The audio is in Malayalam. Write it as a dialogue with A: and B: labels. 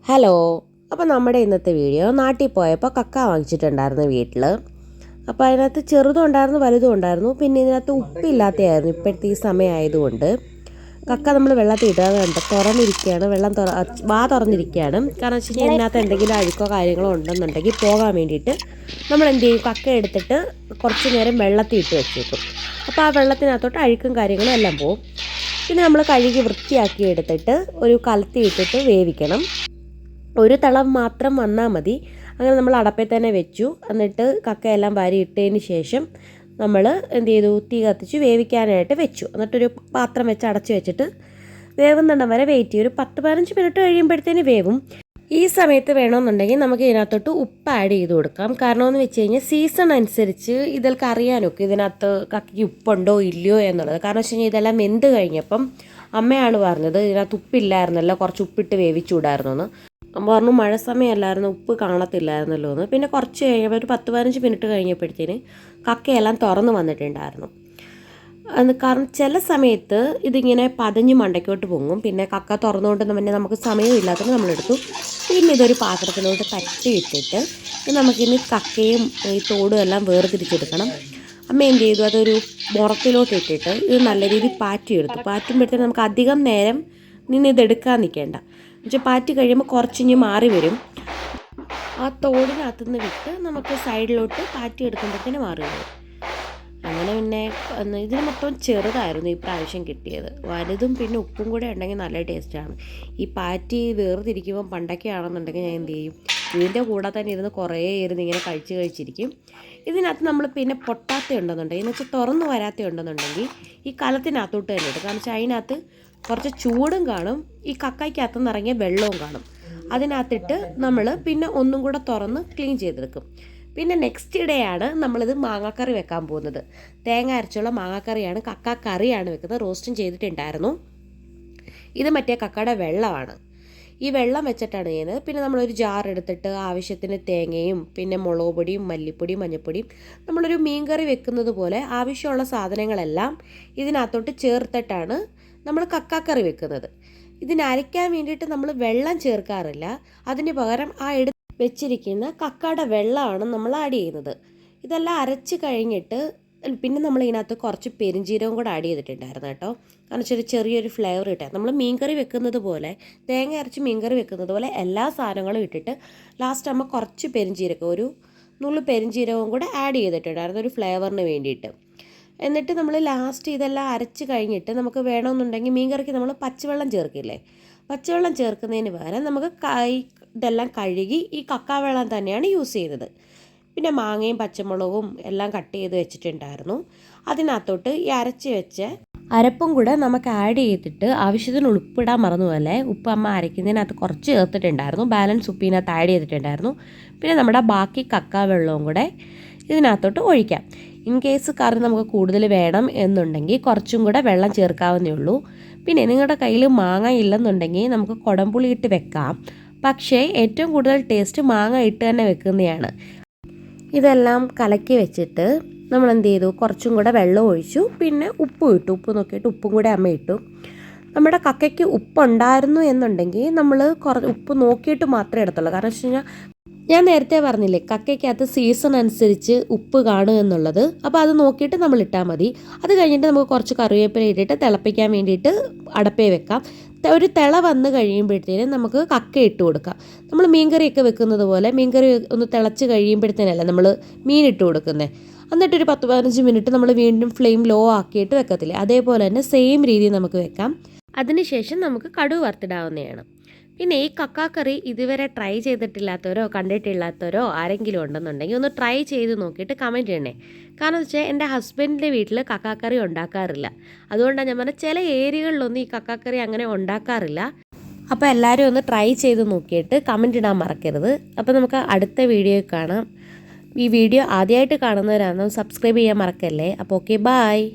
A: ഹലോ. അപ്പോൾ നമ്മുടെ ഇന്നത്തെ വീഡിയോ നാട്ടിൽ പോയപ്പോൾ കക്ക വാങ്ങിച്ചിട്ടുണ്ടായിരുന്നു വീട്ടിൽ. അപ്പോൾ അതിനകത്ത് ചെറുതും ഉണ്ടായിരുന്നു വലുതും ഉണ്ടായിരുന്നു. പിന്നെ ഇതിനകത്ത് ഉപ്പില്ലാത്തതായിരുന്നു ഇപ്പോഴത്തെ ഈ സമയമായതുകൊണ്ട്. കക്ക നമ്മൾ വെള്ളത്തിൽ ഇടുക കണ്ട് തുറന്നിരിക്കുകയാണ്, വാ തുറന്നിരിക്കുകയാണ്. കാരണം വെച്ച് കഴിഞ്ഞാൽ ഇതിനകത്ത് എന്തെങ്കിലും അഴുക്കോ കാര്യങ്ങളോ ഉണ്ടെന്നുണ്ടെങ്കിൽ പോകാൻ വേണ്ടിയിട്ട് നമ്മൾ എന്ത് ചെയ്യും, കക്ക എടുത്തിട്ട് കുറച്ച് നേരം വെള്ളത്തിൽ ഇട്ട് വെച്ചേക്കും. അപ്പോൾ ആ വെള്ളത്തിനകത്തോട്ട് അഴുക്കും കാര്യങ്ങളും എല്ലാം പോകും. പിന്നെ നമ്മൾ കഴുകി വൃത്തിയാക്കി എടുത്തിട്ട് ഒരു കലത്തി ഇട്ടിട്ട് വേവിക്കണം. ഒരു തളം മാത്രം വന്നാൽ മതി. അങ്ങനെ നമ്മൾ അടപ്പിൽ തന്നെ വെച്ചു. എന്നിട്ട് കക്കയെല്ലാം വാരി ഇട്ടതിന് ശേഷം നമ്മൾ എന്ത് ചെയ്തു, തീ കത്തിച്ച് വേവിക്കാനായിട്ട് വെച്ചു. എന്നിട്ടൊരു പാത്രം വെച്ച് അടച്ച് വെച്ചിട്ട് വേവുന്നിടം വരെ വെയിറ്റ് ചെയ്യും. ഒരു 10-15 മിനിറ്റ് കഴിയുമ്പോഴത്തേന് വേവും. ഈ സമയത്ത് വേണമെന്നുണ്ടെങ്കിൽ നമുക്ക് ഇതിനകത്തോട്ട് ഉപ്പ് ആഡ് ചെയ്ത് കൊടുക്കാം. കാരണമെന്ന് വെച്ച് കഴിഞ്ഞാൽ സീസൺ അനുസരിച്ച് ഇതിൽക്ക് അറിയാനൊക്കെ ഇതിനകത്ത് കക്കയ്ക്ക് ഉപ്പുണ്ടോ ഇല്ലയോ എന്നുള്ളത്. കാരണം വെച്ച് കഴിഞ്ഞാൽ ഇതെല്ലാം വെന്ത് കഴിഞ്ഞപ്പം അമ്മയാണ് പറഞ്ഞത് ഇതിനകത്ത് ഉപ്പില്ലായിരുന്നല്ലോ, കുറച്ച് ഉപ്പിട്ട് വേവിച്ചുകൂടായിരുന്നു എന്ന്. അപ്പോൾ പറഞ്ഞു മഴ സമയമല്ലായിരുന്നു, ഉപ്പ് കാണത്തില്ലായിരുന്നല്ലോ എന്ന്. പിന്നെ കുറച്ച് കഴിഞ്ഞപ്പോൾ ഒരു 10-15 മിനിറ്റ് കഴിഞ്ഞപ്പോഴത്തേന് കക്കയെല്ലാം തുറന്ന് വന്നിട്ടുണ്ടായിരുന്നു. കാരണം ചില സമയത്ത് ഇതിങ്ങനെ പതഞ്ഞ് മണ്ടയ്ക്കോട്ട് പൊങ്ങും. പിന്നെ കക്ക തുറന്നുകൊണ്ട് തന്നെ നമുക്ക് സമയമില്ലാത്തത് നമ്മളെടുത്തു. പിന്നെ ഇതൊരു പാത്രത്തിലോട്ട് തട്ടി ഇട്ടിട്ട് നമുക്കിനി കക്കയും ഈ തോടും എല്ലാം വേർതിരിച്ചെടുക്കണം. അമ്മ എന്ത് ചെയ്തു, അതൊരു മുറത്തിലോട്ട് ഇട്ടിട്ട് ഇത് നല്ല രീതിയിൽ പാറ്റിയെടുത്തു. പാറ്റുമ്പോഴത്തേന് നമുക്ക് അധികം നേരം ഇതെടുക്കാൻ നിൽക്കേണ്ട. എന്നുവെച്ചാൽ പാറ്റി കഴിയുമ്പോൾ കുറച്ചിഞ്ഞ് മാറി വരും. ആ തോടിനകത്തു നിന്ന് വിട്ട് നമുക്ക് സൈഡിലോട്ട് പാറ്റി എടുക്കുമ്പോഴത്തേന് മാറി വരും. അങ്ങനെ പിന്നെ ഇതിന് മൊത്തം ചെറുതായിരുന്നു ഈ പ്രാവശ്യം കിട്ടിയത്. വലുതും പിന്നെ ഉപ്പും കൂടെ ഉണ്ടെങ്കിൽ നല്ല ടേസ്റ്റാണ്. ഈ പാറ്റി വേർതിരിക്കുമ്പോൾ പണ്ടൊക്കെ ആണെന്നുണ്ടെങ്കിൽ ഞാൻ എന്ത് ചെയ്യും, ഇതിൻ്റെ കൂടെ തന്നെ ഇരുന്ന് കുറേ ഇരുന്ന് ഇങ്ങനെ കഴിച്ചിരിക്കും. ഇതിനകത്ത് നമ്മൾ പിന്നെ പൊട്ടാത്ത ഉണ്ടെന്നുണ്ടെങ്കിൽ, എന്ന് വെച്ചാൽ തുറന്ന് വരാത്ത ഉണ്ടെന്നുണ്ടെങ്കിൽ ഈ കലത്തിനകത്തോട്ട് തന്നെ ഇടും. കാരണം വെച്ചാൽ അതിനകത്ത് കുറച്ച് ചൂടും കാണും, ഈ കക്കയ്ക്കകത്ത് നിന്ന് ഇറങ്ങിയ വെള്ളവും കാണും. അതിനകത്തിട്ട് നമ്മൾ പിന്നെ ഒന്നും കൂടെ തുറന്ന് ക്ലീൻ ചെയ്തെടുക്കും. പിന്നെ നെക്സ്റ്റ് ഡേ ആണ് നമ്മളിത് മാങ്ങാക്കറി വെക്കാൻ പോകുന്നത്. തേങ്ങ അരച്ചുള്ള മാങ്ങാക്കറിയാണ്, കക്ക കറിയാണ് വെക്കുന്നത്. റോസ്റ്റും ചെയ്തിട്ടുണ്ടായിരുന്നു. ഇത് മറ്റേ കക്കയുടെ വെള്ളമാണ്. ഈ വെള്ളം വെച്ചിട്ടാണ് ചെയ്യുന്നത്. പിന്നെ നമ്മളൊരു ജാർ എടുത്തിട്ട് ആവശ്യത്തിന് തേങ്ങയും പിന്നെ മുളക് പൊടിയും മല്ലിപ്പൊടിയും മഞ്ഞൾപ്പൊടിയും നമ്മളൊരു മീൻകറി വെക്കുന്നത് പോലെ ആവശ്യമുള്ള സാധനങ്ങളെല്ലാം ഇതിനകത്തോട്ട് ചേർത്തിട്ടാണ് നമ്മൾ കക്കാക്കറി വെക്കുന്നത്. ഇതിനരയ്ക്കാൻ വേണ്ടിയിട്ട് നമ്മൾ വെള്ളം ചേർക്കാറില്ല. അതിന് പകരം ആ വെച്ചിരിക്കുന്ന കക്കയുടെ വെള്ളമാണ് നമ്മൾ ആഡ് ചെയ്യുന്നത്. ഇതെല്ലാം അരച്ച് കഴിഞ്ഞിട്ട് പിന്നെ നമ്മൾ ഇതിനകത്ത് കുറച്ച് പെരിഞ്ചീരകം കൂടെ ആഡ് ചെയ്തിട്ടുണ്ടായിരുന്നു കേട്ടോ. കാരണം ചെറിയൊരു ഫ്ലേവർ കിട്ടാൻ നമ്മൾ മീൻകറി വെക്കുന്നത് പോലെ, തേങ്ങ അരച്ച് മീൻകറി വെക്കുന്നത് പോലെ എല്ലാ സാധനങ്ങളും ഇട്ടിട്ട് ലാസ്റ്റ് നമ്മൾ കുറച്ച് പെരിഞ്ചീരകം, ഒരു നുള്ളു പെരിഞ്ചീരകവും കൂടെ ആഡ് ചെയ്തിട്ടുണ്ടായിരുന്നു ഒരു ഫ്ലേവറിന് വേണ്ടിയിട്ട്. എന്നിട്ട് നമ്മൾ ലാസ്റ്റ് ഇതെല്ലാം അരച്ച് കഴിഞ്ഞിട്ട് നമുക്ക് വേണമെന്നുണ്ടെങ്കിൽ മീൻകറിക്ക് നമ്മൾ പച്ചവെള്ളം ചേർക്കില്ലേ, പച്ചവെള്ളം ചേർക്കുന്നതിന് പകരം നമുക്ക് ഇതെല്ലാം കഴുകി ഈ കക്കാവെള്ളം തന്നെയാണ് യൂസ് ചെയ്തത്. പിന്നെ മാങ്ങയും പച്ചമുളകും എല്ലാം കട്ട് ചെയ്ത് വെച്ചിട്ടുണ്ടായിരുന്നു. അതിനകത്തോട്ട് ഈ അരച്ച് വെച്ച അരപ്പും കൂടെ നമുക്ക് ആഡ് ചെയ്തിട്ട് ആവശ്യത്തിന് ഉപ്പിടാൻ മറന്നുപോലെ ഉപ്പ് അമ്മ അരയ്ക്കുന്നതിനകത്ത് കുറച്ച് ചേർത്തിട്ടുണ്ടായിരുന്നു. ബാലൻസ് ഉപ്പിനകത്ത് ആഡ് ചെയ്തിട്ടുണ്ടായിരുന്നു. പിന്നെ നമ്മുടെ ബാക്കി കക്കാവെള്ളവും കൂടെ ഇതിനകത്തോട്ട് ഒഴിക്കാം. ഇൻ കേസ് കറി നമുക്ക് കൂടുതൽ വേണം എന്നുണ്ടെങ്കിൽ കുറച്ചും കൂടെ വെള്ളം ചേർക്കാവുന്നേ ഉള്ളൂ. പിന്നെ നിങ്ങളുടെ കയ്യിൽ മാങ്ങ ഇല്ലെന്നുണ്ടെങ്കിൽ നമുക്ക് കുടംപുളി ഇട്ട് വെക്കാം. പക്ഷേ ഏറ്റവും കൂടുതൽ ടേസ്റ്റ് മാങ്ങ ഇട്ട് തന്നെ വെക്കുന്നതാണ്. ഇതെല്ലാം കലക്കി വെച്ചിട്ട് നമ്മൾ എന്ത് ചെയ്തു, കുറച്ചും കൂടെ വെള്ളം ഒഴിച്ചു. പിന്നെ ഉപ്പ് ഇട്ടു. ഉപ്പ് നോക്കിയിട്ട് ഉപ്പും കൂടെ അമ്മ ഇട്ടു. നമ്മുടെ കക്കയ്ക്ക് ഉപ്പുണ്ടായിരുന്നു എന്നുണ്ടെങ്കിൽ നമ്മൾ ഉപ്പ് നോക്കിയിട്ട് മാത്രമേ എടുത്തുള്ളൂ. കാരണം വെച്ച് കഴിഞ്ഞാൽ ഞാൻ നേരത്തെ പറഞ്ഞില്ലേ, കക്കയ്ക്കകത്ത് സീസൺ അനുസരിച്ച് ഉപ്പ് കാണും എന്നുള്ളത്. അപ്പോൾ അത് നോക്കിയിട്ട് നമ്മൾ ഇട്ടാൽ മതി. അത് കഴിഞ്ഞിട്ട് നമുക്ക് കുറച്ച് കറിവേപ്പില ഇട്ടിട്ട് തിളപ്പിക്കാൻ വേണ്ടിയിട്ട് അടപ്പേ വെക്കാം. ഒരു തിള വന്ന് കഴിയുമ്പോഴത്തേനും നമുക്ക് കക്ക ഇട്ട് കൊടുക്കാം. നമ്മൾ മീൻകറിയൊക്കെ വെക്കുന്നത് പോലെ മീൻകറി ഒന്ന് തിളച്ച് കഴിയുമ്പോഴത്തേനല്ല നമ്മൾ മീൻ ഇട്ട് കൊടുക്കുന്നത്. എന്നിട്ടൊരു 10-15 മിനിറ്റ് നമ്മൾ വീണ്ടും ഫ്ലെയിം ലോ ആക്കിയിട്ട് വെക്കത്തില്ലേ, അതേപോലെ തന്നെ സെയിം രീതിയിൽ നമുക്ക് വെക്കാം. അതിനുശേഷം നമുക്ക് കടുക് വറുത്തിടാവുന്നതാണ്. പിന്നെ ഈ കക്കാക്കറി ഇതുവരെ ട്രൈ ചെയ്തിട്ടില്ലാത്തവരോ കണ്ടിട്ടില്ലാത്തവരോ ആരെങ്കിലും ഉണ്ടെന്നുണ്ടെങ്കിൽ ഒന്ന് ട്രൈ ചെയ്ത് നോക്കിയിട്ട് കമൻറ്റ് ചെയ്യണേ. കാരണം വെച്ചാൽ എൻ്റെ ഹസ്ബൻഡിൻ്റെ വീട്ടിൽ കക്കാക്കറി ഉണ്ടാക്കാറില്ല. അതുകൊണ്ടാണ് ഞാൻ പറഞ്ഞത്, ചില ഏരിയകളിലൊന്നും ഈ കക്കാക്കറി അങ്ങനെ ഉണ്ടാക്കാറില്ല. അപ്പോൾ എല്ലാവരും ഒന്ന് ട്രൈ ചെയ്ത് നോക്കിയിട്ട് കമൻറ്റ് ഇടാൻ മറക്കരുത്. അപ്പോൾ നമുക്ക് അടുത്ത വീഡിയോ കാണാം. ഈ വീഡിയോ ആദ്യമായിട്ട് കാണുന്നവരാണെന്ന് സബ്സ്ക്രൈബ് ചെയ്യാൻ മറക്കല്ലേ. അപ്പോൾ ഓക്കെ, ബായ്.